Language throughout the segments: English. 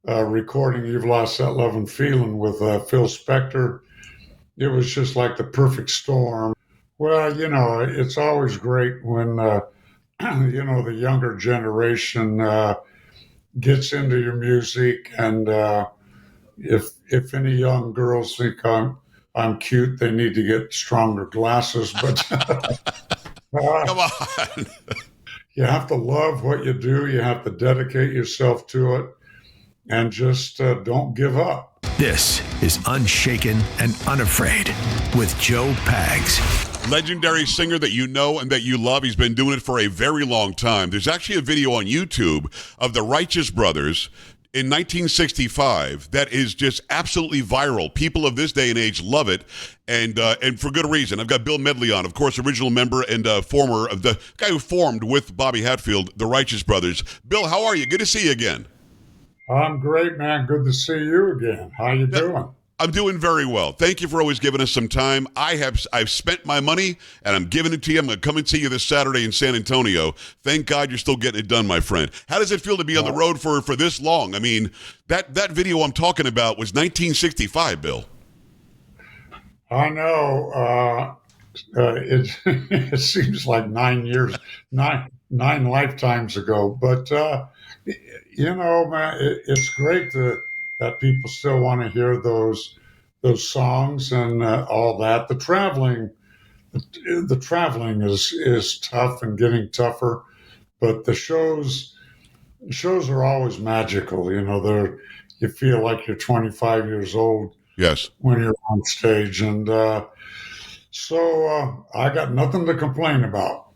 recording "You've Lost That Love and Feeling" with Phil Spector. It was just like the perfect storm. Well, it's always great when the younger generation gets into your music, and if any young girls think I'm cute, they need to get stronger glasses. But Come uh, on. you have to love what you do. You have to dedicate yourself to it, and just don't give up. This is Unshaken and Unafraid with Joe Pags. Legendary singer that you know and that you love. He's been doing it for a very long time. There's actually a video on YouTube of the Righteous Brothers in 1965 that is just absolutely viral. People of this day and age love it, and for good reason. I've got Bill Medley on, of course, original member and former of the guy who formed with Bobby Hatfield, the Righteous Brothers. Bill, how are you? Good to see you again. I'm great, man. Good to see you again. How you doing? I'm doing very well. Thank you for always giving us some time. I've spent my money and I'm giving it to you. I'm going to come and see you this Saturday in San Antonio. Thank God you're still getting it done, my friend. How does it feel to be on the road for this long? I mean, that video I'm talking about was 1965, Bill. I know. It it seems like 9 years, nine lifetimes ago. But man, it's great that people still want to hear those songs and all that. The traveling is tough and getting tougher, but the shows are always magical. You feel like you're 25 years old Yes. when you're on stage, and so I got nothing to complain about.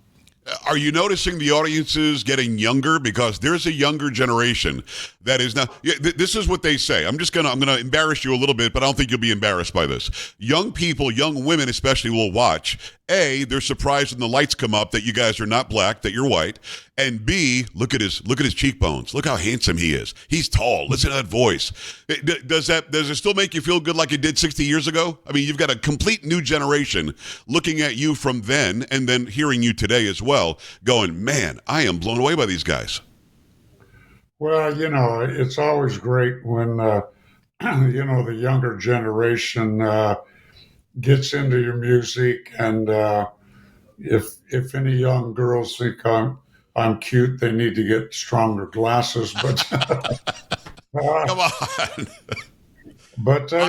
Are you noticing the audience is getting younger? Because there's a younger generation that is now. This is what they say. I'm gonna embarrass you a little bit, but I don't think you'll be embarrassed by this. Young people, young women especially, will watch. A, they're surprised when the lights come up that you guys are not black, that you're white. And B, look at his cheekbones. Look how handsome he is. He's tall. Listen to that voice. Does it still make you feel good like it did 60 years ago? I mean, you've got a complete new generation looking at you from then and then hearing you today as well, going, man, I am blown away by these guys. Well, it's always great when the younger generation gets into your music, and if any young girls think I'm cute, they need to get stronger glasses. But Come on.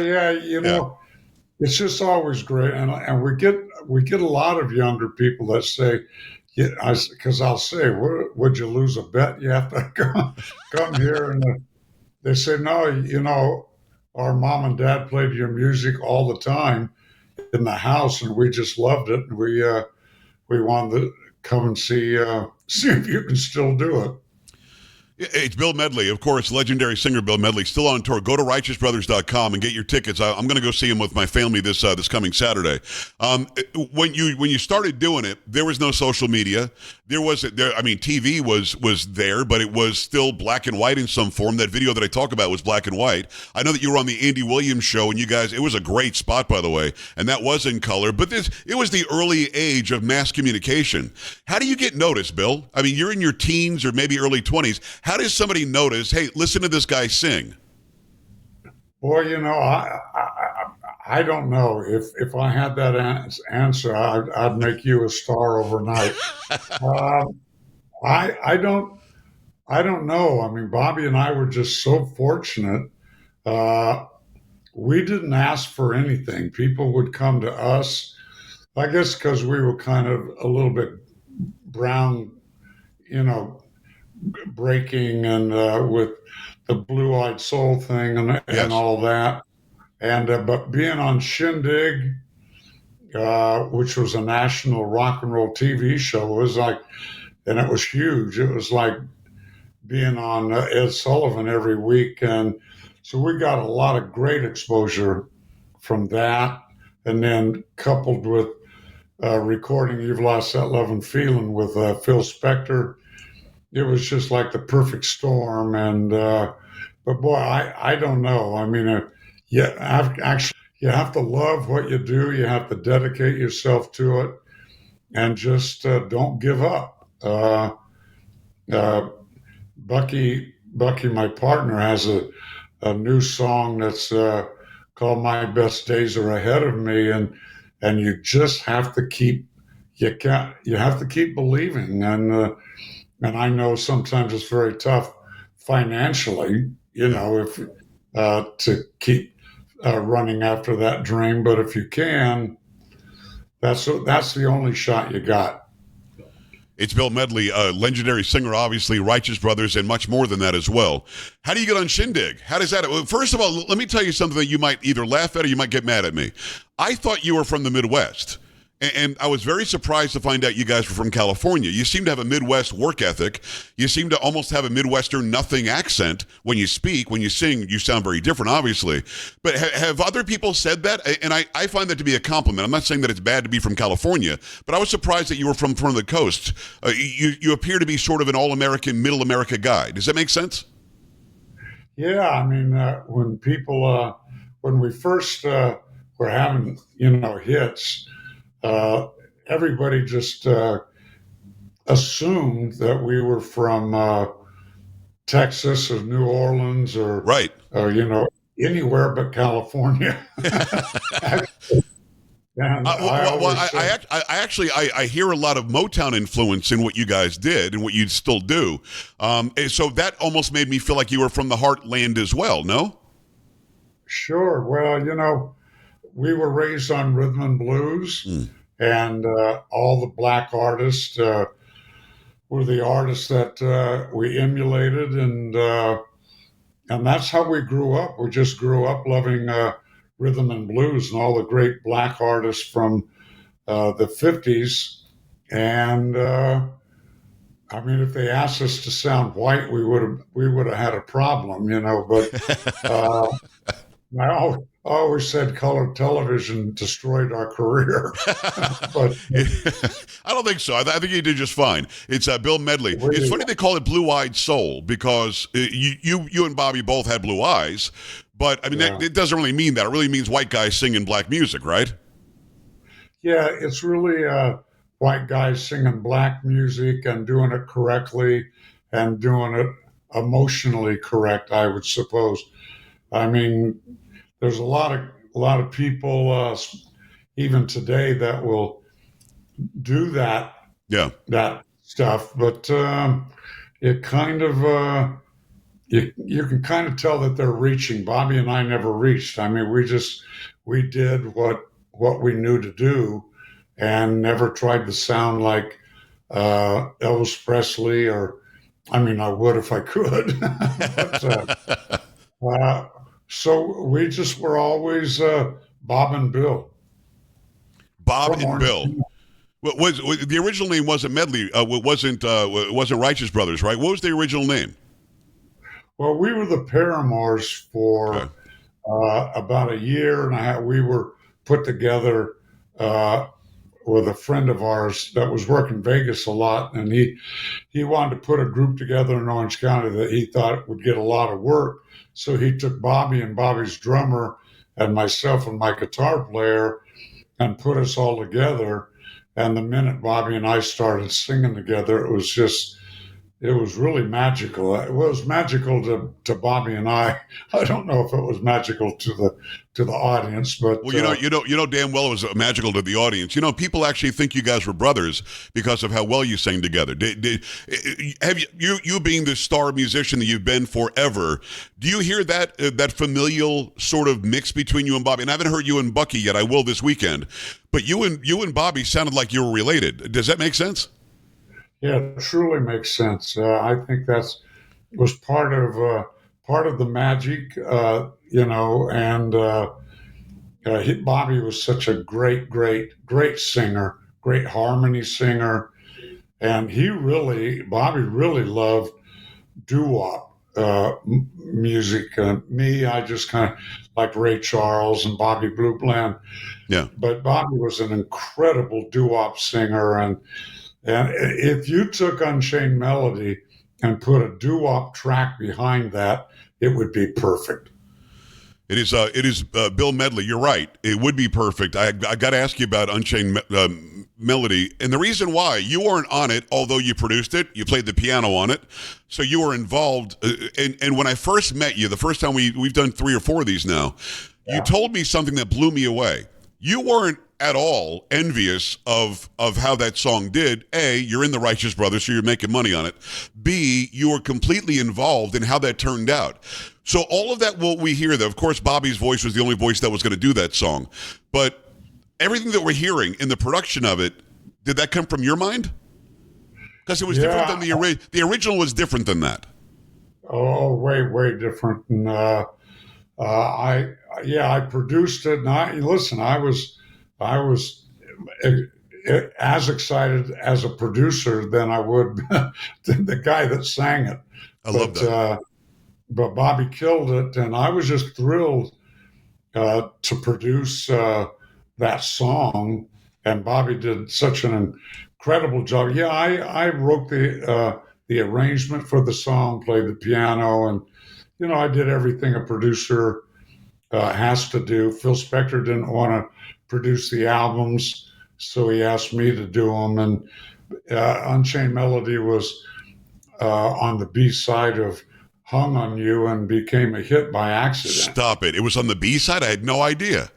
yeah, Yeah. it's just always great, and we get a lot of younger people that say, yeah, because I'll say, would you lose a bet? You have to come here, and they say, no, our mom and dad played your music all the time in the house, and we just loved it, and we wanted to come and see if you can still do it. It's Bill Medley, of course, legendary singer Bill Medley, still on tour. Go to righteousbrothers.com and get your tickets. I'm going to go see him with my family this coming Saturday. When you started doing it, there was no social media. TV was there, but it was still black and white in some form. That video that I talk about was black and white. I know that you were on the Andy Williams show, and you guys, it was a great spot, by the way, and that was in color. But it was the early age of mass communication. How do you get noticed, Bill? I mean, you're in your teens or maybe early 20s. How does somebody notice, hey, listen to this guy sing? Boy, I don't know. If I had that answer, I'd make you a star overnight. Um, I don't know. I mean, Bobby and I were just so fortunate. Uh, we didn't ask for anything. People would come to us. I guess because we were kind of a little bit brown, you know, breaking, and with the blue-eyed soul thing and Yes. all that. And but being on Shindig, which was a national rock and roll TV show, was like, and it was huge. It was like being on Ed Sullivan every week, and so we got a lot of great exposure from that. And then coupled with recording "You've Lost That Love and Feeling" with Phil Spector, it was just like the perfect storm. And but boy, I don't know. I mean, actually, you have to love what you do. You have to dedicate yourself to it, and just don't give up. Uh, Bucky Bucky, my partner, has a new song that's called "My Best Days Are Ahead of Me," and you just have to keep you have to keep believing, and I know sometimes it's very tough financially, if to keep running after that dream, but if you can, that's the only shot you got. It's Bill Medley, a legendary singer, obviously, Righteous Brothers, and much more than that as well. How do you get on Shindig? How does that... Well, first of all, let me tell you something that you might either laugh at or you might get mad at me. I thought you were from the Midwest, and I was very surprised to find out you guys were from California. You seem to have a Midwest work ethic. You seem to almost have a Midwestern nothing accent when you speak. When you sing, you sound very different, obviously. But have other people said that? And I find that to be a compliment. I'm not saying that it's bad to be from California, but I was surprised that you were from the coast. You appear to be sort of an all-American, middle America guy. Does that make sense? Yeah, I mean, when people, when we first were having, hits, everybody just assumed that we were from Texas or New Orleans or, right, anywhere but California. And I hear a lot of Motown influence in what you guys did and what you still do. So that almost made me feel like you were from the heartland as well, no? Sure. Well, we were raised on rhythm and blues, and all the black artists were the artists that we emulated, and that's how we grew up. We just grew up loving rhythm and blues and all the great black artists from the 50s. And I mean, if they asked us to sound white, we would have had a problem, But I always said colored television destroyed our career. But I don't think so. I think you did just fine. It's Bill Medley. It's funny they call it blue-eyed soul because you and Bobby both had blue eyes. But I mean, it doesn't really mean that. It really means white guys singing black music, right? Yeah, it's really white guys singing black music and doing it correctly and doing it emotionally correct, I would suppose. I mean, there's a lot of people, even today, that will do that stuff, but it kind of you can kind of tell that they're reaching. Bobby and I never reached. I mean, we did what we knew to do, and never tried to sound like Elvis Presley, or I mean, I would if I could. But, so we just were always Bob and Bill. Bob and Bill. Was the original name wasn't Medley? Wasn't Righteous Brothers, right? What was the original name? Well, we were the Paramours for about a year and a half. We were put together with a friend of ours that was working Vegas a lot, and he wanted to put a group together in Orange County that he thought would get a lot of work. So he took Bobby and Bobby's drummer and myself and my guitar player and put us all together. And the minute Bobby and I started singing together, it was really magical. It was magical to Bobby and I. I don't know if it was magical to the audience, but well, you know damn well it was magical to the audience. People actually think you guys were brothers because of how well you sang together. Have you being the star musician that you've been forever? Do you hear that familial sort of mix between you and Bobby? And I haven't heard you and Bucky yet. I will this weekend, but you and Bobby sounded like you were related. Does that make sense? Yeah, it truly makes sense. I think was part of the magic, and Bobby was such a great singer, great harmony singer, and Bobby really loved doo-wop music. Me, I just kind of like Ray Charles and Bobby Blue Bland. Yeah, but Bobby was an incredible doo-wop singer, and if you took Unchained Melody and put a doo-wop track behind that, it would be perfect. It is Bill Medley. You're right. It would be perfect. I got to ask you about Unchained Melody. And the reason why, you weren't on it, although you produced it, you played the piano on it. So you were involved. And when I first met you, the first time we've done 3 or 4 of these now, you told me something that blew me away. You weren't at all envious of how that song did. A, you're in the Righteous Brothers, so you're making money on it. B, you were completely involved in how that turned out. So all of that, what we hear, of course, Bobby's voice was the only voice that was going to do that song. But everything that we're hearing in the production of it, did that come from your mind? Because it was different than the original was different than that. Oh, way different. And I produced it. And I was as excited as a producer than I would than the guy that sang it. I love that. But Bobby killed it, and I was just thrilled to produce that song. And Bobby did such an incredible job. Yeah, I wrote the arrangement for the song, played the piano, and I did everything a producer has to do. Phil Spector didn't want to produce the albums, so he asked me to do them. And Unchained Melody was on the B side of Hung on You and became a hit by accident. Stop it. It was on the B side? I had no idea.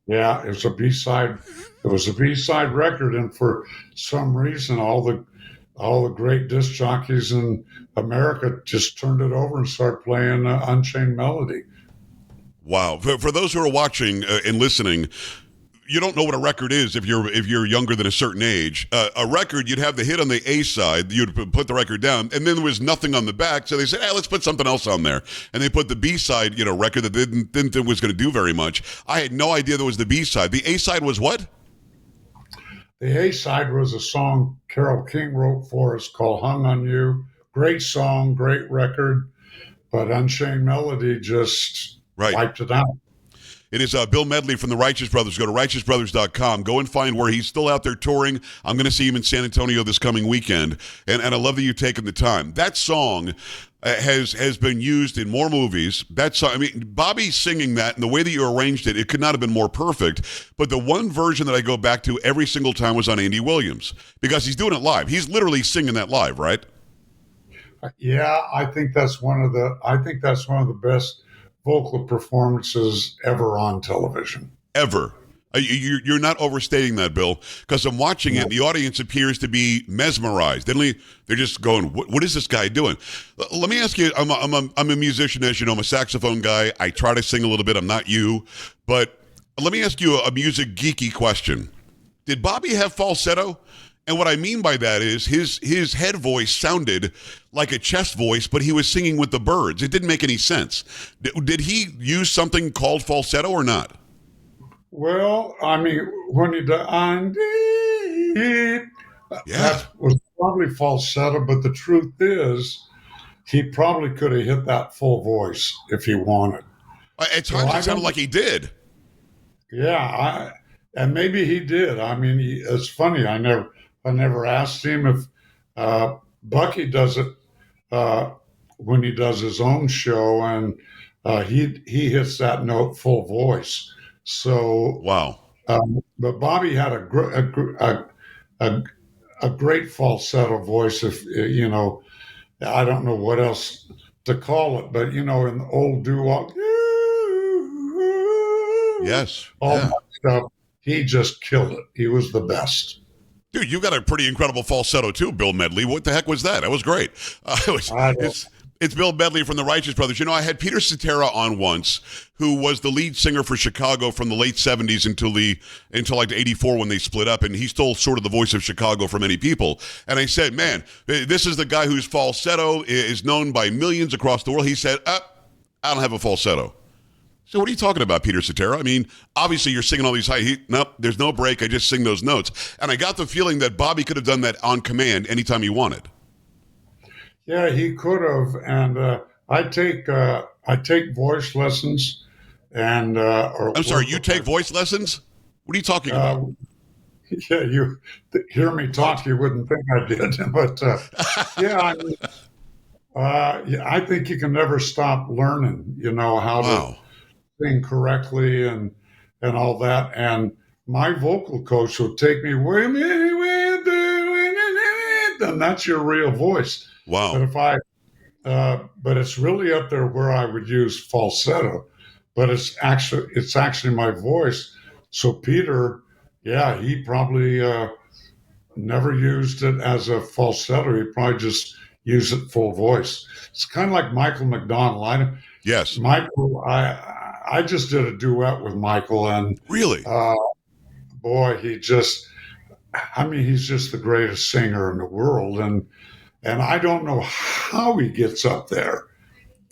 Yeah, it was a B-side. It was a B-side record, and for some reason, all the great disc jockeys in America just turned it over and started playing Unchained Melody. Wow. For those who are watching and listening, you don't know what a record is if you're younger than a certain age. A record, you'd have the hit on the A side, you'd put the record down, and then there was nothing on the back, so they said, let's put something else on there. And they put the B side, record that didn't think was going to do very much. I had no idea there was the B side. The A side was what? The A side was a song Carole King wrote for us called Hung on You. Great song, great record, but Unchained Melody just wiped it out. It is Bill Medley from the Righteous Brothers. Go to righteousbrothers.com. Go and find where he's still out there touring. I'm going to see him in San Antonio this coming weekend. And I love that you've taken the time. That song has been used in more movies. That song, Bobby singing that and the way that you arranged it, it could not have been more perfect. But the one version that I go back to every single time was on Andy Williams because he's doing it live. He's literally singing that live, right? Yeah, I think that's one of the best vocal performances ever on television. Ever. You're not overstating that, Bill, because I'm watching it. The audience appears to be mesmerized. They're just going, what is this guy doing? Let me ask you, I'm a musician, as you know. I'm a saxophone guy. I try to sing a little bit. I'm not you. But let me ask you a music geeky question. Did Bobby have falsetto? And what I mean by that is his head voice sounded like a chest voice, but he was singing with the birds. It didn't make any sense. Did he use something called falsetto or not? Well, when he did, that was probably falsetto, but the truth is, he probably could have hit that full voice if he wanted. At times it sounded like he did. Yeah, and maybe he did. It's funny. I never asked him if Bucky does it when he does his own show, and he hits that note full voice. So wow. But Bobby had a great falsetto voice. If I don't know what else to call it, but in the old doo-wop, yes, all that stuff, he just killed it. He was the best. Dude, you got a pretty incredible falsetto too, Bill Medley. What the heck was that? That was great. It's Bill Medley from the Righteous Brothers. I had Peter Cetera on once, who was the lead singer for Chicago from the late 70s until like 84 when they split up, and he's still sort of the voice of Chicago for many people. And I said, man, this is the guy whose falsetto is known by millions across the world. He said, I don't have a falsetto. So what are you talking about, Peter Cetera? Obviously you're singing all these high. Nope, there's no break. I just sing those notes. And I got the feeling that Bobby could have done that on command anytime he wanted. Yeah, he could have. And I take voice lessons. And I'm sorry, you take voice lessons? What are you talking about? Yeah, you hear me talk, you wouldn't think I did. But I think you can never stop learning. How sing correctly and all that. And my vocal coach would take me, wait a minute, and that's your real voice. Wow. But but it's really up there where I would use falsetto, but it's actually my voice. So Peter, yeah, he probably never used it as a falsetto. He probably just used it full voice. It's kind of like Michael McDonald. Yes. I just did a duet with Michael, and Really? boy, he's just the greatest singer in the world, and I don't know how he gets up there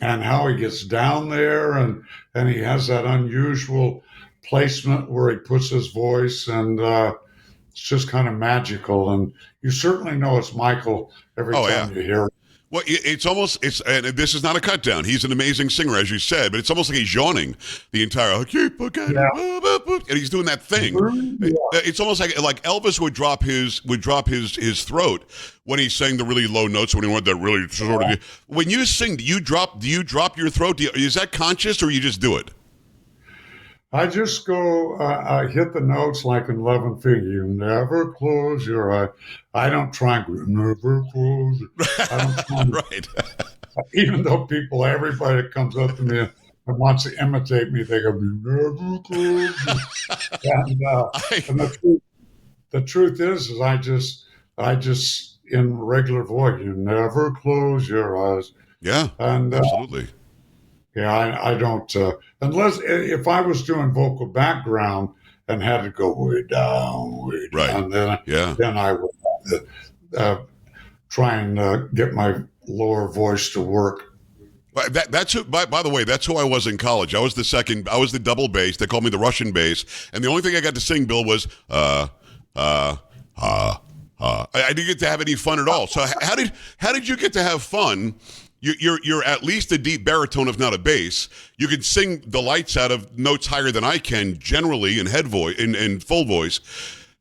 and how he gets down there, and he has that unusual placement where he puts his voice, and it's just kind of magical. And you certainly know it's Michael every Oh, time yeah. you hear it. Well, and this is not a cut down. He's an amazing singer, as you said, but it's almost like he's yawning the entire, and he's doing that thing. Yeah. It's almost like Elvis would drop his throat when he sang the really low notes, when he wanted that really sort of. When you sing, do you drop your throat? Is that conscious, or you just do it? I just go, I hit the notes like in Love and Fig. You never close your eye. I don't try and go, never close. I don't try Right. even though everybody that comes up to me and wants to imitate me, they go, you never close. And the truth is I just in regular voice, you never close your eyes. Yeah, And absolutely. yeah, I don't, unless if I was doing vocal background and had to go way down, Right. then I would try and get my lower voice to work. That's who, by the way, that's who I was in college. I was the double bass. They called me the Russian bass. And the only thing I got to sing, Bill, was, I didn't get to have any fun at all. So how did you get to have fun? You're at least a deep baritone, if not a bass. You can sing the lights out of notes higher than I can generally in head voice, in full voice.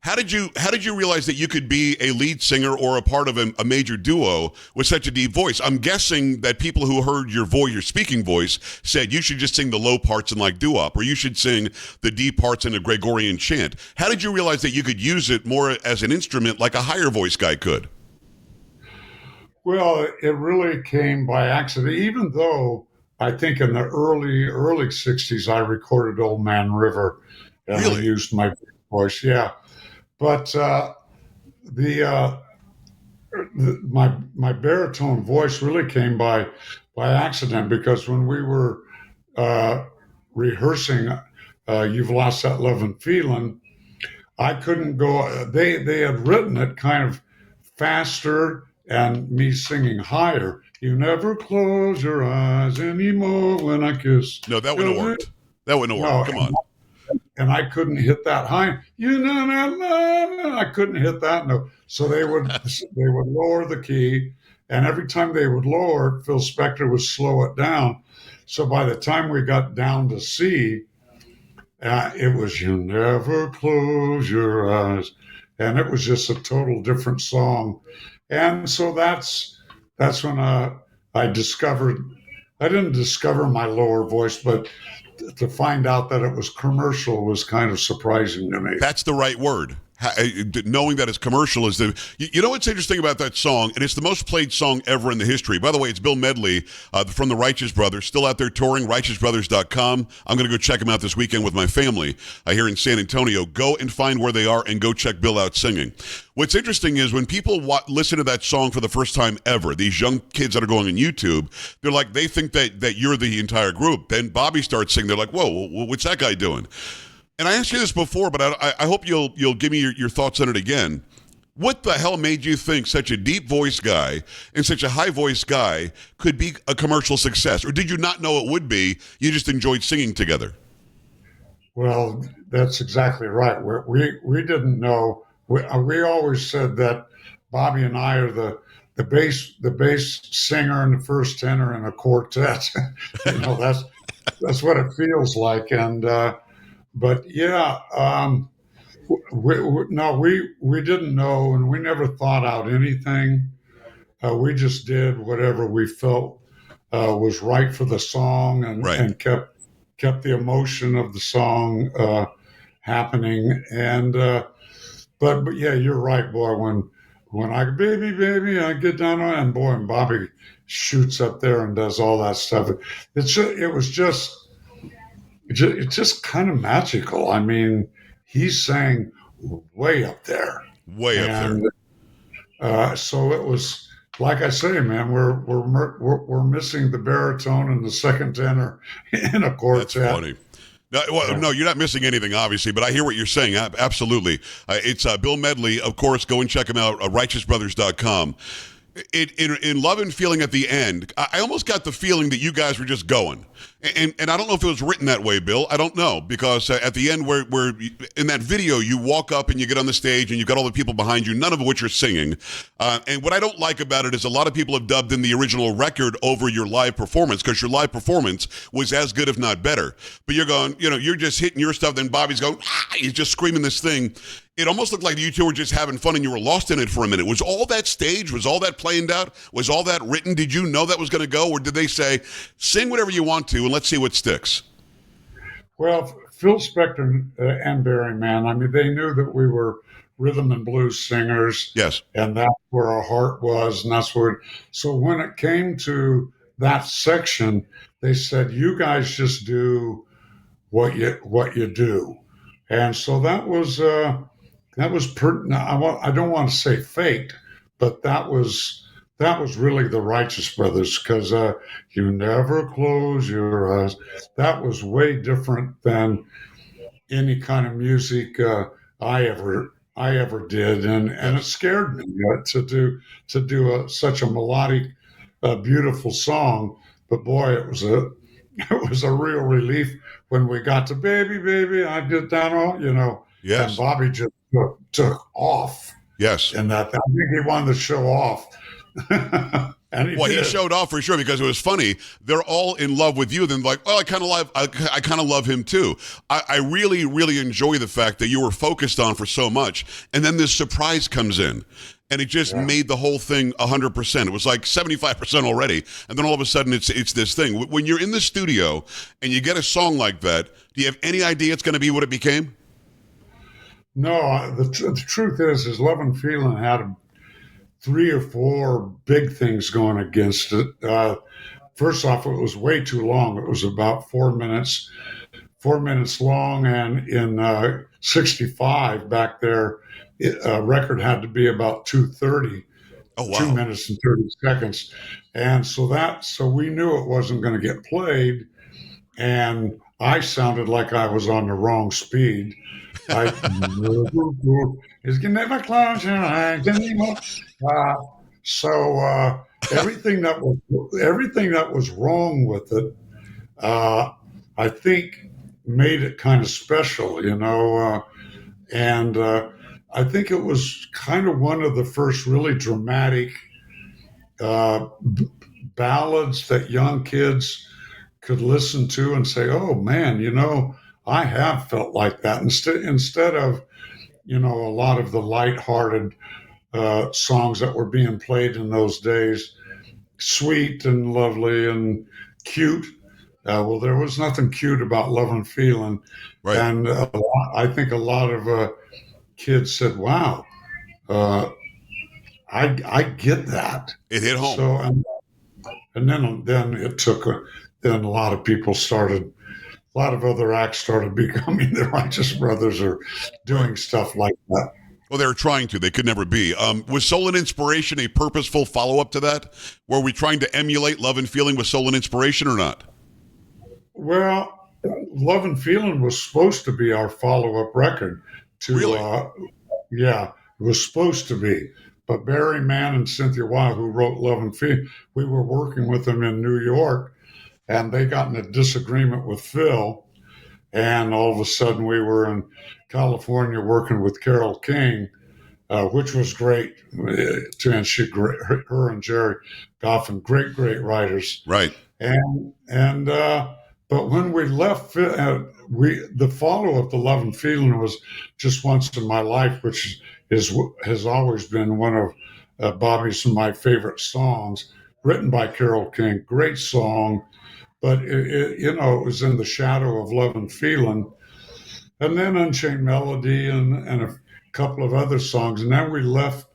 How did you realize that you could be a lead singer or a part of a major duo with such a deep voice? I'm guessing that people who heard your speaking voice, said you should just sing the low parts in like doo-wop, or you should sing the deep parts in a Gregorian chant. How did you realize that you could use it more as an instrument like a higher voice guy could? Well, it really came by accident, even though I think in the early 60s, I recorded Old Man River and I used my voice. Yeah. But my baritone voice really came by accident, because when we were rehearsing You've Lost That Love and Feeling, I couldn't go. They had written it kind of faster and me singing higher. You never close your eyes anymore when I kiss. No, that wouldn't have worked. That wouldn't have worked. Come on. And I couldn't hit that high. I couldn't hit that note. So they would lower the key, and every time they would lower it, Phil Spector would slow it down. So by the time we got down to C, it was You Never Close Your Eyes, and it was just a total different song. And so that's when I discovered. I didn't discover my lower voice, but to find out that it was commercial was kind of surprising to me. That's the right word. Knowing that it's commercial is the. You know what's interesting about that song, and it's the most played song ever in the history. By the way, it's Bill Medley from the Righteous Brothers, still out there touring. RighteousBrothers.com. I'm going to go check them out this weekend with my family here in San Antonio. Go and find where they are, and go check Bill out singing. What's interesting is when people listen to that song for the first time ever, these young kids that are going on YouTube, they're like, they think that you're the entire group. Then Bobby starts singing. They're like, whoa, what's that guy doing? And I asked you this before, but I hope you'll give me your thoughts on it again. What the hell made you think such a deep voice guy and such a high voice guy could be a commercial success? Or did you not know it would be? You just enjoyed singing together? Well, that's exactly right. We didn't know. We always said that Bobby and I are the bass singer and the first tenor in a quartet. That's what it feels like. And but yeah, we didn't know, and we never thought out anything. We just did whatever we felt was right for the song, and kept kept the emotion of the song happening. And but yeah, you're right, boy. When I baby baby, I get down on, and boy, and Bobby shoots up there and does all that stuff. It was it's just kind of magical. I mean, he sang way up there, Way up there. and so it was like I say, man, we're missing the baritone and the second tenor in a quartet. That's funny. No, well, no, you're not missing anything, obviously, but I hear what you're saying. Absolutely. It's Bill Medley, of course. Go and check him out, righteousbrothers.com. In Love and Feeling at the end, I almost got the feeling that you guys were just going. And I don't know if it was written that way, Bill. I don't know, because at the end, where in that video, you walk up and you get on the stage and you've got all the people behind you, none of which are singing. And what I don't like about it is a lot of people have dubbed in the original record over your live performance, because your live performance was as good, if not better. But you're going, you're just hitting your stuff, then Bobby's going, he's just screaming this thing. It almost looked like you two were just having fun and you were lost in it for a minute. Was all that staged? Was all that planned out? Was all that written? Did you know that was going to go? Or did they say, sing whatever you want to and let's see what sticks? Well, Phil Spector and Barry Mann, I mean, they knew that we were rhythm and blues singers. Yes. And that's where our heart was. And that's where, so when it came to that section, they said, you guys just do what you do. And so that was I don't want to say faked, but that was really the Righteous Brothers, because you never close your eyes. That was way different than any kind of music I ever did, and it scared me to do such a melodic, beautiful song. But boy, it was a real relief when we got to Baby Baby, I Get Down on, Yes. and Bobby just took off. Yes. And I think he wanted to show off. And he showed off for sure, because it was funny. They're all in love with you. Then like, I kind of love him too. I really, really enjoy the fact that you were focused on for so much, and then this surprise comes in, and it just made the whole thing 100%. It was like 75% already, and then all of a sudden it's this thing. When you're in the studio and you get a song like that, do you have any idea it's going to be what it became? No, the truth is Love and Feeling had 3 or 4 big things going against it. First off, it was way too long. It was about 4 minutes long, and in '65 back there, a record had to be about 2:30. Oh, wow. 2 minutes and 30 seconds, and so we knew it wasn't going to get played, and I sounded like I was on the wrong speed. It's gonna never close your eyes anymore. So everything that was wrong with it, I think, made it kind of special, and I think it was kind of one of the first really dramatic ballads that young kids could listen to and say, "Oh man, I have felt like that." Instead of, a lot of the lighthearted songs that were being played in those days, sweet and lovely and cute. Well, there was nothing cute about Love and Feeling, right. And I think a lot of kids said, "Wow, I get that." It hit home. So, and then it took then a lot of people started. A lot of other acts started becoming the Righteous Brothers or doing stuff like that. Well, they were trying to. They could never be. Was Soul and Inspiration a purposeful follow-up to that? Were we trying to emulate Love and Feeling with Soul and Inspiration or not? Well, Love and Feeling was supposed to be our follow-up record. Really? Yeah, it was supposed to be. But Barry Mann and Cynthia Weil, who wrote Love and Feeling, we were working with them in New York, and they got in a disagreement with Phil, and all of a sudden we were in California working with Carole King, which was great. And her and Jerry Goffin, great writers. Right. And but when we left, the follow-up to Love and Feeling was Just Once in My Life, which has always been one of Bobby's and my favorite songs, written by Carole King. Great song. but it was in the shadow of Love and Feeling, and then Unchained Melody and a couple of other songs, and then we left.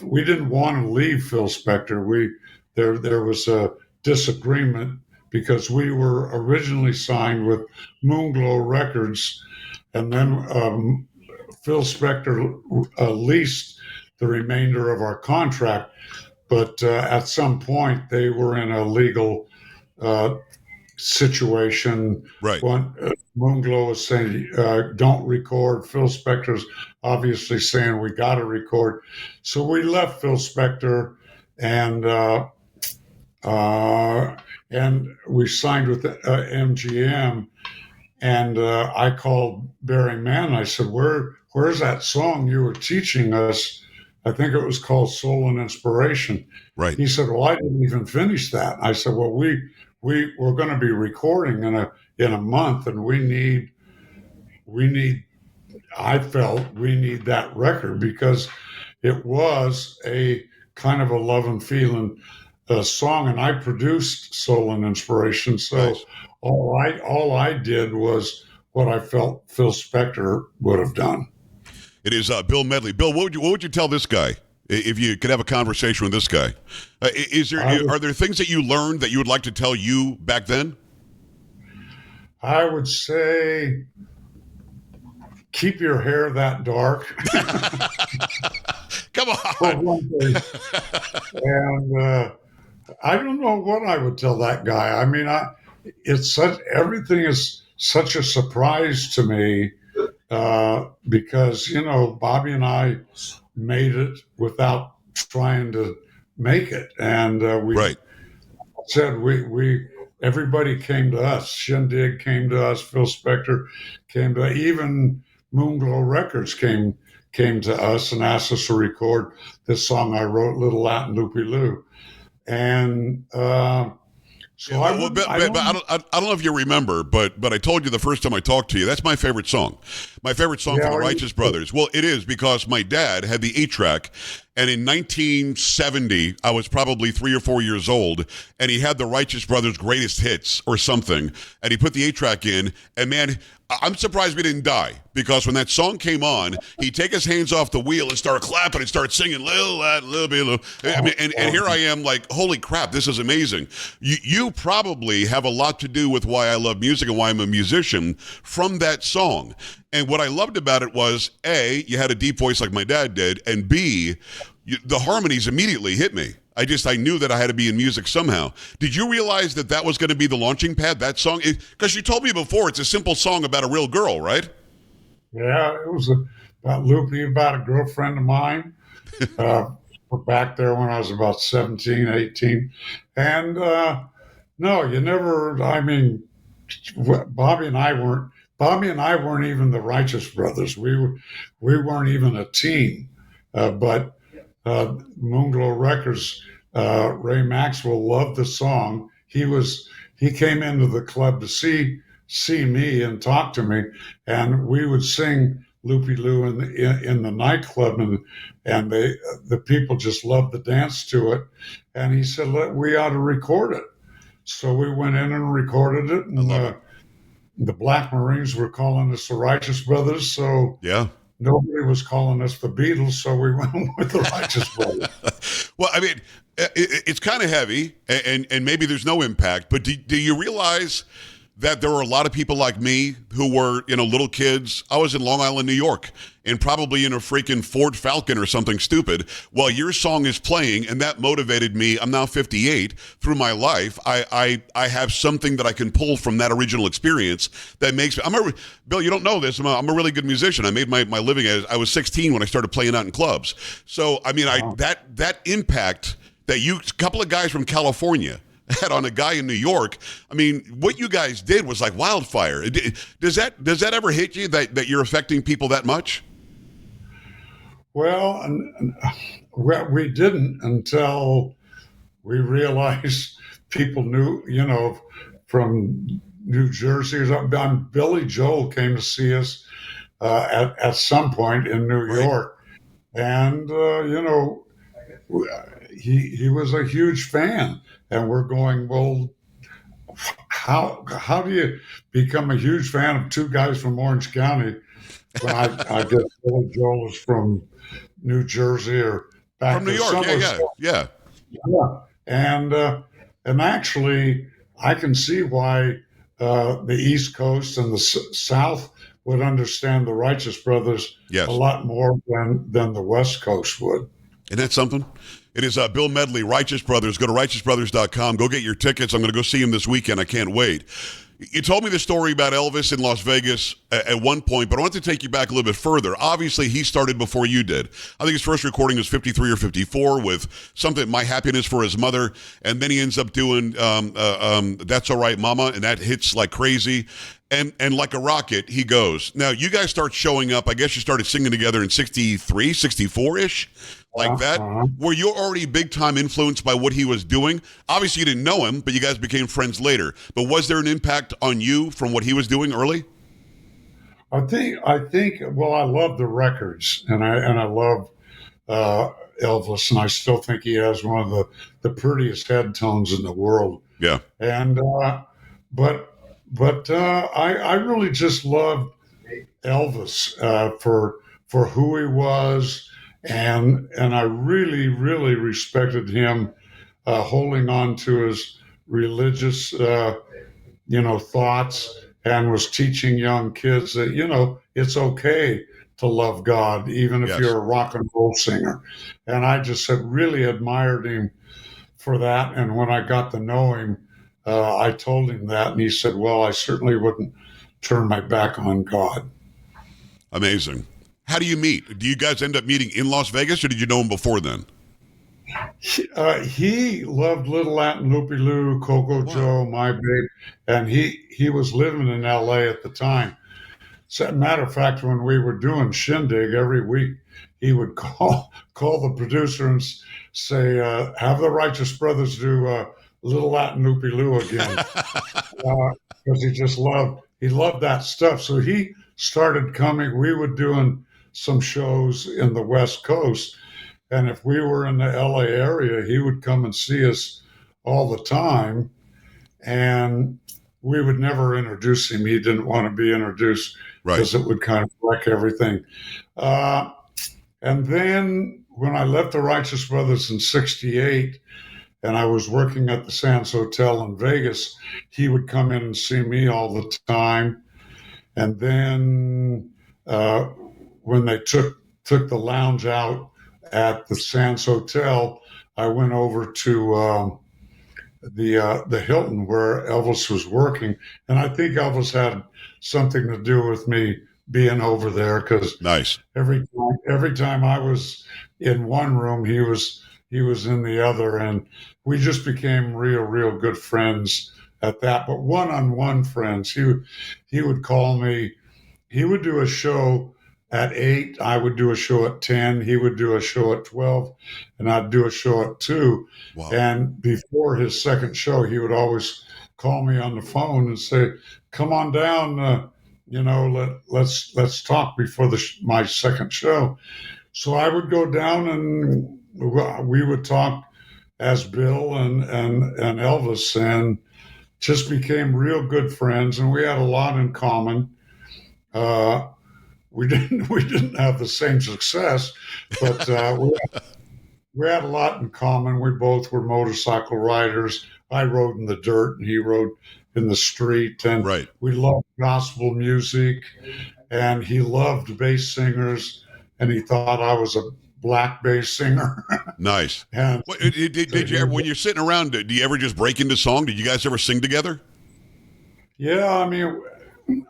We didn't want to leave Phil Spector. There was a disagreement because we were originally signed with Moonglow Records, and then Phil Spector leased the remainder of our contract. But at some point, they were in a legal situation. Right. Moonglow was saying, don't record. Phil Spector's obviously saying we got to record. So we left Phil Spector and we signed with MGM. And I called Barry Mann. I said, where's that song you were teaching us? I think it was called Soul and Inspiration. Right. He said, well, I didn't even finish that. I said, well, we're going to be recording in a month, and I felt we need that record because it was a kind of a Love and Feeling song, and I produced Soul and Inspiration. So nice. all I did was what I felt Phil Spector would have done. It is Bill Medley. Bill, what would you tell this guy if you could have a conversation with this guy? Are there things that you learned that you would like to tell you back then? I would say keep your hair that dark. Come on. And I don't know what I would tell that guy. I mean, everything is such a surprise to me because, Bobby and I made it without trying to make it. And we said everybody came to us. Shindig came to us. Phil Spector came to even Moonglow Records came to us and asked us to record this song I wrote, Little Latin Loopy Loo. And so I don't know if you remember, but I told you the first time I talked to you, that's my favorite song. My favorite song for the Righteous Brothers. Well, it is because my dad had the 8-track, and in 1970, I was probably 3 or 4 years old, and he had the Righteous Brothers greatest hits or something, and he put the 8-track in, and man, I'm surprised we didn't die, because when that song came on, he'd take his hands off the wheel and start clapping and start singing, little bit. I mean, and here I am like, holy crap, this is amazing. You probably have a lot to do with why I love music and why I'm a musician from that song. And what I loved about it was, A, you had a deep voice like my dad did, and B, the harmonies immediately hit me. I knew that I had to be in music somehow. Did you realize that was going to be the launching pad, that song? Because you told me before, it's a simple song about a real girl, right? Yeah, it was about Loopy, about a girlfriend of mine. Back there when I was about 17, 18. And no, you never, I mean, Bobby and I weren't even the Righteous Brothers. We weren't even a team. But Moonglow Records, Ray Maxwell loved the song. He came into the club to see me and talk to me, and we would sing Loopy Loo in the nightclub, and the people just loved the dance to it. And he said, we ought to record it. So we went in and recorded it, and the Black Marines were calling us the Righteous Brothers. So yeah. Nobody was calling us the Beatles, so we went with the Righteous Brothers. Well, I mean, it's kind of heavy, and maybe there's no impact, but do you realize that there were a lot of people like me who were, little kids? I was in Long Island, New York, and probably in a freaking Ford Falcon or something stupid while your song is playing, and that motivated me. I'm now 58. Through my life, I have something that I can pull from that original experience that makes me. Bill, you don't know this. I'm a really good musician. I made my living as I was 16 when I started playing out in clubs. So I mean, that impact that a couple of guys from California had on a guy in New York. I mean, what you guys did was like wildfire. Does that ever hit you that you're affecting people that much? Well, we didn't until we realized people knew, from New Jersey. Billy Joel came to see us at some point in New York, and he was a huge fan. And we're going, well, how do you become a huge fan of two guys from Orange County when I guess Billy Joel is from New Jersey or From back New there York. somewhere. Yeah. Yeah. And actually, I can see why the East Coast and the South would understand the Righteous Brothers a Yes. lot more than the West Coast would. Isn't that something? It is Bill Medley, Righteous Brothers. Go to righteousbrothers.com. Go get your tickets. I'm going to go see him this weekend. I can't wait. You told me the story about Elvis in Las Vegas at one point, but I want to take you back a little bit further. Obviously, he started before you did. I think his first recording was 53 or 54 with something, My Happiness for His Mother, and then he ends up doing That's All Right, Mama, and that hits like crazy. And like a rocket, he goes. Now, you guys start showing up. I guess you started singing together in 63, 64-ish, like that. Were you already big-time influenced by what he was doing? Obviously, you didn't know him, but you guys became friends later. But was there an impact on you from what he was doing early? I think. Well, I love the records, and I love Elvis, and I still think he has one of the prettiest head tones in the world. Yeah. And but I really just loved Elvis for who he was, and I really respected him holding on to his religious thoughts, and was teaching young kids that it's okay to love God even if Yes. you're a rock and roll singer. And I just had really admired him for that. And when I got to know him, I told him that, and he said, well, I certainly wouldn't turn my back on God. Amazing. How do you meet? Do you guys end up meeting in Las Vegas, or did you know him before then? He loved Little Latin Loopy Lou, Coco Joe, My Babe, and he was living in L.A. at the time. So, matter of fact, when we were doing Shindig every week, he would call the producer and say, "Have the Righteous Brothers do Little Latin Loopy Lou again," because he loved that stuff. So he started coming. We were doing some shows in the West Coast. And if we were in the LA area, he would come and see us all the time. And we would never introduce him. He didn't want to be introduced because it would kind of wreck everything. And then when I left the Righteous Brothers in 68, and I was working at the Sands Hotel in Vegas, he would come in and see me all the time. And then when they took the lounge out at the Sands Hotel, I went over to the Hilton where Elvis was working, and I think Elvis had something to do with me being over there, because nice. Every time I was in one room, he was in the other, and we just became real good friends at that. But one-on-one friends. He would call me. He would do a show at 8, I would do a show at 10, he would do a show at 12, and I'd do a show at 2. Wow. And before his second show, he would always call me on the phone and say, "Come on down, let's talk before my second show." So I would go down, and we would talk as Bill and Elvis, and just became real good friends, and we had a lot in common. We didn't have the same success, but we had a lot in common. We both were motorcycle riders. I rode in the dirt, and he rode in the street. And we loved gospel music, and he loved bass singers, and he thought I was a black bass singer. Nice. And did you ever, when you're sitting around, do you ever just break into song? Did you guys ever sing together? Yeah, I mean,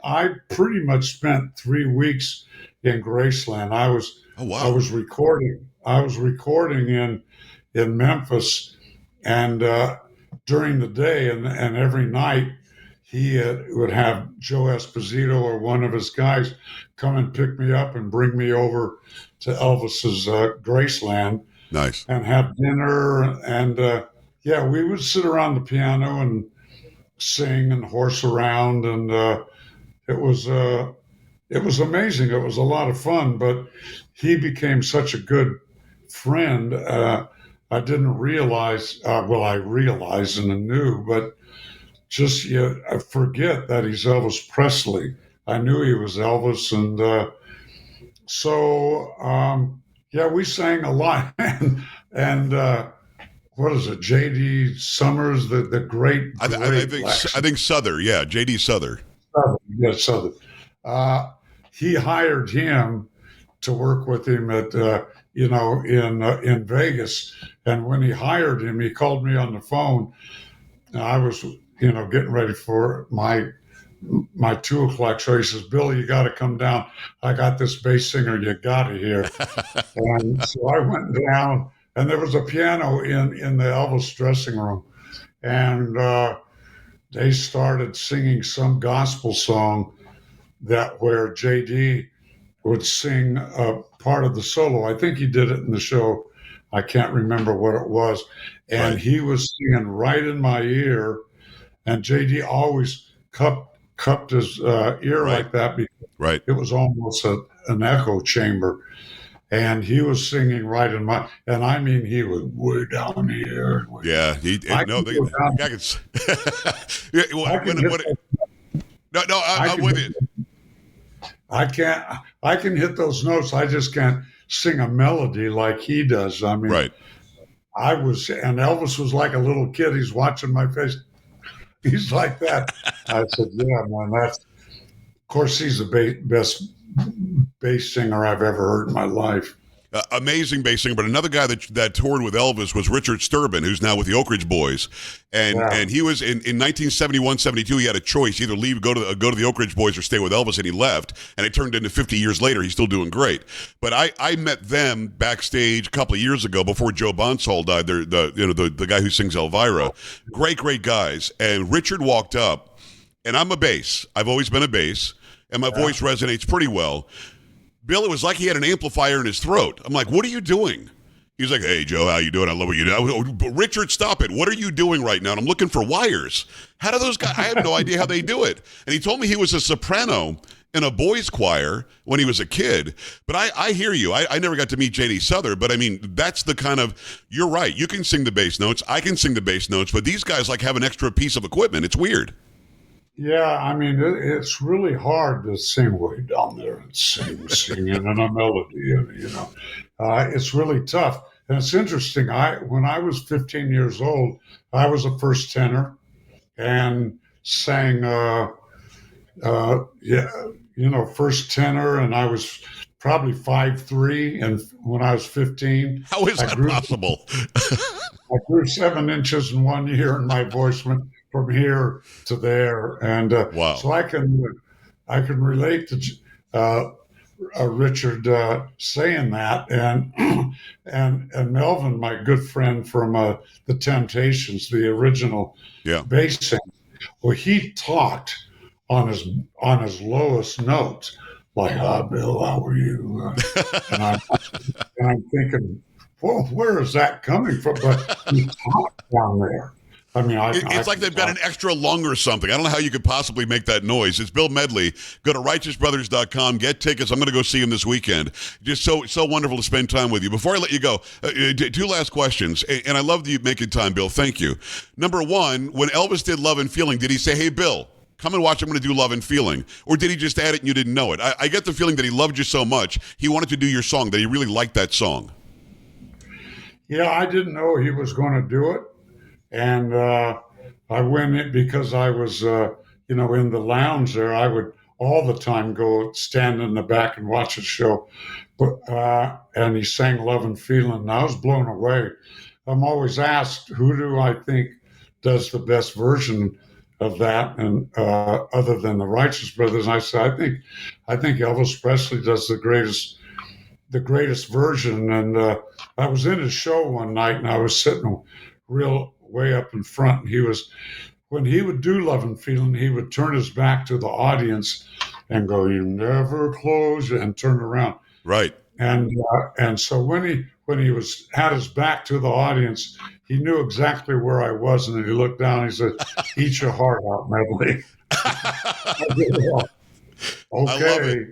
I pretty much spent 3 weeks in Graceland. I was recording in Memphis, and during the day and every night he would have Joe Esposito or one of his guys come and pick me up and bring me over to Elvis's Graceland. Nice. And have dinner, and we would sit around the piano and sing and horse around, and it was amazing. It was a lot of fun, but he became such a good friend. I didn't realize, I realized and I knew, but just I forget that he's Elvis Presley. I knew he was Elvis, and yeah, we sang a lot, and what is it, J.D. Summers, the great I think Souther, yeah, J.D. Souther. Yes, Souther. He hired him to work with him at in Vegas, and when he hired him, he called me on the phone. And I was getting ready for my 2 o'clock show. He says, "Bill, you got to come down. I got this bass singer you got to hear." And so I went down, and there was a piano in the Elvis dressing room, and they started singing some gospel song that where JD would sing part of the solo. I think he did it in the show. I can't remember what it was. And he was singing right in my ear. And JD always cupped his ear like that because it was almost an echo chamber. And he was singing right in my, and I mean, he was way down here. Yeah, I'm with you. I can hit those notes. I just can't sing a melody like he does. I mean, and Elvis was like a little kid. He's watching my face. He's like that. I said, yeah, man, of course, he's the best bass singer I've ever heard in my life. Amazing bass singer, but another guy that toured with Elvis was Richard Sturban, who's now with the Oak Ridge Boys, and he was in 1971-72. He had a choice: either leave, go to the Oak Ridge Boys, or stay with Elvis, and he left. And it turned into 50 years later, he's still doing great. But I met them backstage a couple of years ago before Joe Bonsall died. The guy who sings Elvira, great guys. And Richard walked up, and I'm a bass. I've always been a bass, and my voice resonates pretty well. Bill, it was like he had an amplifier in his throat. I'm like, what are you doing? He's like, hey, Joe, how you doing? I love what you do. But Richard, stop it. What are you doing right now? And I'm looking for wires. How do those guys? I have no idea how they do it. And he told me he was a soprano in a boys' choir when he was a kid. But I hear you. I never got to meet J.D. Souther, but I mean, that's the kind of, you're right. You can sing the bass notes. I can sing the bass notes, but these guys like have an extra piece of equipment. It's weird. Yeah, I mean, it's really hard to sing way down there and singing in a melody, it's really tough. And it's interesting. When I was 15 years old, I was a first tenor and sang, first tenor, and I was probably 5'3", and when I was 15. How is that possible? I grew 7 inches in 1 year, and my voice went from here to there, and wow. So I can relate to Richard saying that, and Melvin, my good friend from the Temptations, the original bass singer. Well, he talked on his lowest notes, like, Bill, how are you? And I'm thinking, well, where is that coming from? But he talked down there. I mean, it's like they've got an extra lung or something. I don't know how you could possibly make that noise. It's Bill Medley. Go to righteousbrothers.com. Get tickets. I'm going to go see him this weekend. Just so wonderful to spend time with you. Before I let you go, 2 last questions. And I love that you making time, Bill. Thank you. Number 1, when Elvis did Love and Feeling, did he say, hey, Bill, come and watch, I'm going to do Love and Feeling? Or did he just add it and you didn't know it? I get the feeling that he loved you so much, he wanted to do your song, that he really liked that song. Yeah, I didn't know he was going to do it. And I went in because I was, in the lounge there. I would all the time go stand in the back and watch the show. But and he sang Love and Feeling, and I was blown away. I'm always asked, who do I think does the best version of that, and other than the Righteous Brothers? And I said, I think Elvis Presley does the greatest version. And I was in his show one night, and I was sitting real way up in front, and when he would do Love and Feeling, he would turn his back to the audience and go, you never close, and turn around. Right. And so when he had his back to the audience, he knew exactly where I was, and he looked down and he said, eat your heart out, Medley. Okay.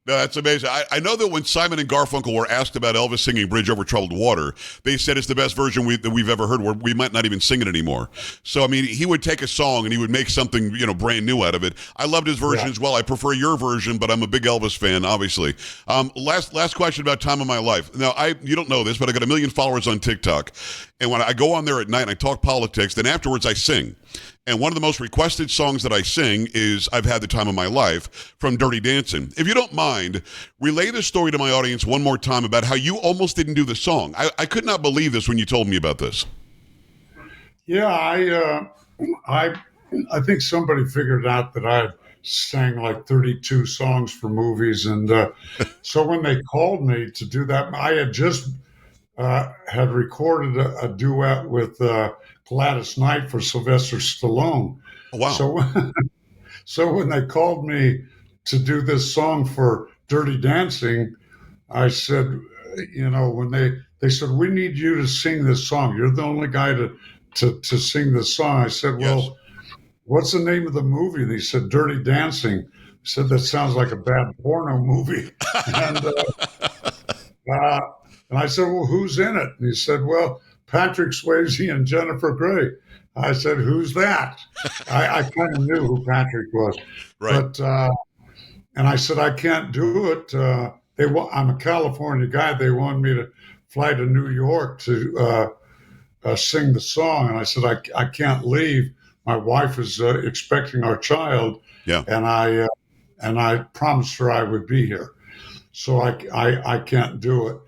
No, that's amazing. I know that when Simon and Garfunkel were asked about Elvis singing Bridge Over Troubled Water, they said it's the best version that we've ever heard, where we might not even sing it anymore. So, I mean, he would take a song and he would make something, brand new out of it. I loved his version as well. I prefer your version, but I'm a big Elvis fan, obviously. Last question about Time of My Life. Now, you don't know this, but I got 1 million followers on TikTok. And when I go on there at night and I talk politics, then afterwards I sing. And one of the most requested songs that I sing is I've Had the Time of My Life from Dirty Dancing. If you don't mind, relay the story to my audience one more time about how you almost didn't do the song. I could not believe this when you told me about this. Yeah, I think somebody figured out that I sang like 32 songs for movies. And so when they called me to do that, I had just had recorded a duet with Gladys Knight for Sylvester Stallone. Oh, wow. So when they called me to do this song for Dirty Dancing, I said, when they said, we need you to sing this song. You're the only guy to sing this song. I said, well, what's the name of the movie? They said, Dirty Dancing. I said, that sounds like a bad porno movie. And I said, well, who's in it? And he said, well, Patrick Swayze and Jennifer Grey. I said, who's that? I kind of knew who Patrick was. Right. But, and I said, I can't do it. I'm a California guy. They wanted me to fly to New York to sing the song. And I said, I can't leave. My wife is expecting our child. Yeah. And I promised her I would be here. So I can't do it.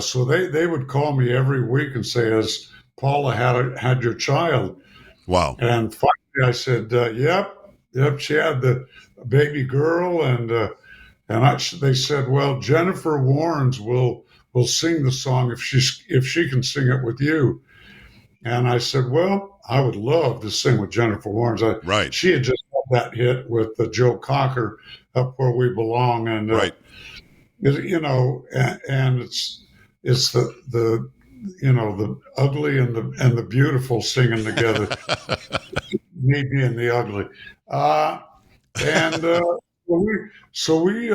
So they would call me every week and say, has Paula had your child? Wow. And finally I said, yep, she had the baby girl. And they said, well, Jennifer Warnes will sing the song if she can sing it with you. And I said, well, I would love to sing with Jennifer Warnes. Right. She had just had that hit with Joe Cocker, Up Where We Belong. And, right. And it's the ugly and the beautiful singing together. Me being the ugly. So we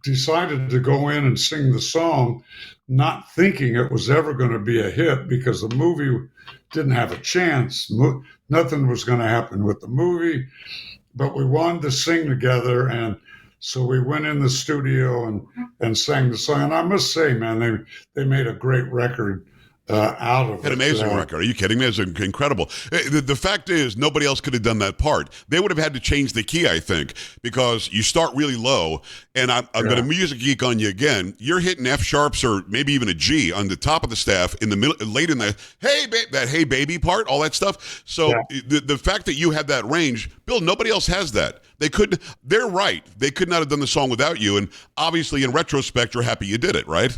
decided to go in and sing the song, not thinking it was ever going to be a hit because the movie didn't have a chance. Nothing was going to happen with the movie, but we wanted to sing together. And so we went in the studio and sang the song. And I must say, man, they made a great record out of it. An amazing record. Are you kidding me? It's incredible. The fact is, nobody else could have done that part. They would have had to change the key, I think, because you start really low, and I'm going to music geek on you again. You're hitting F sharps or maybe even a G on the top of the staff in the middle, late in the hey baby part, all that stuff. So the fact that you had that range, Bill, nobody else has that. They're right. They could not have done the song without you, and obviously, in retrospect, you're happy you did it, right?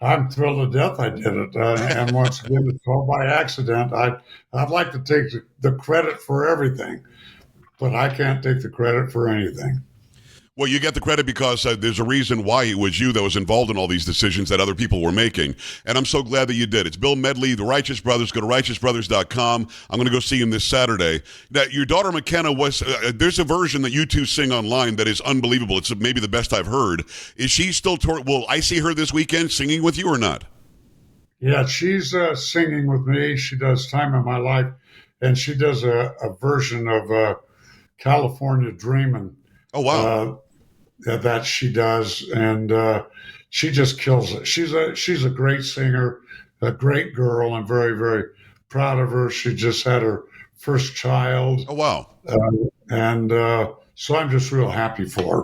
I'm thrilled to death I did it. And once again, it's all by accident. I'd like to take the credit for everything, but I can't take the credit for anything. Well, you get the credit because there's a reason why it was you that was involved in all these decisions that other people were making. And I'm so glad that you did. It's Bill Medley, The Righteous Brothers. Go to righteousbrothers.com. I'm going to go see him this Saturday. Now, your daughter McKenna there's a version that you two sing online that is unbelievable. It's maybe the best I've heard. Is she still, will I see her this weekend singing with you or not? Yeah, she's singing with me. She does Time in My Life, and she does a version of California Dreamin'. Oh, wow. That she does, and she just kills it. She's a great singer, a great girl. I'm very, very proud of her. She just had her first child. Oh, wow. So I'm just real happy for her.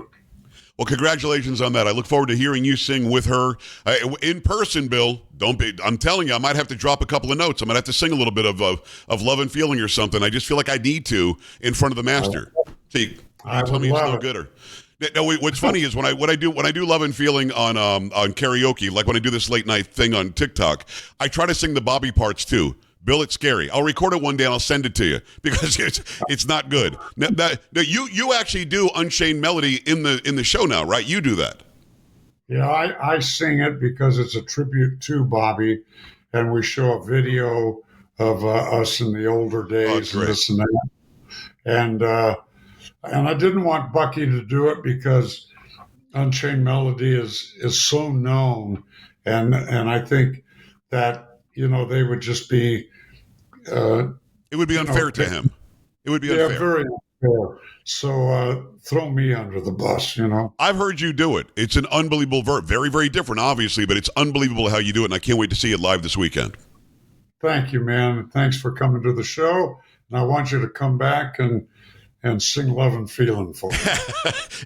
Well, congratulations on that. I look forward to hearing you sing with her in person, Bill. I'm telling you, I might have to drop a couple of notes. I might have to sing a little bit of Love and Feeling or something. I just feel like I need to in front of the master. See, tell me it's no gooder. No, what's funny is when I do Love and Feeling on karaoke, like when I do this late night thing on TikTok, I try to sing the Bobby parts too. Bill, it's scary. I'll record it one day and I'll send it to you because it's not good. Now, you actually do Unchained melody in the show now, right? You do that. Yeah, I sing it because it's a tribute to Bobby, and we show a video of us in the older days and this and that. And and I didn't want Bucky to do it because Unchained Melody is so known, and I think that they would just be it would be unfair to him. It would be yeah, unfair. very unfair. So throw me under the bus. I've heard you do it. It's an unbelievable very, very different, obviously, but it's unbelievable how you do it, and I can't wait to see it live this weekend. Thank you, man. Thanks for coming to the show. And I want you to come back and sing Love and Feeling for me.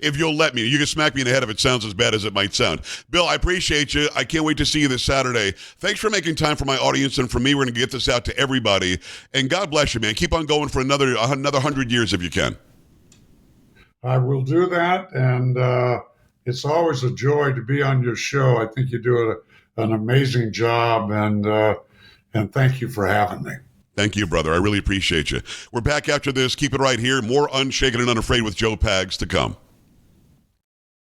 If you'll let me. You can smack me in the head if it sounds as bad as it might sound. Bill, I appreciate you. I can't wait to see you this Saturday. Thanks for making time for my audience and for me. We're going to get this out to everybody. And God bless you, man. Keep on going for another 100 years if you can. I will do that. And it's always a joy to be on your show. I think you do an amazing job. And thank you for having me. Thank you, brother. I really appreciate you. We're back after this. Keep it right here. More Unshaken and Unafraid with Joe Pags to come.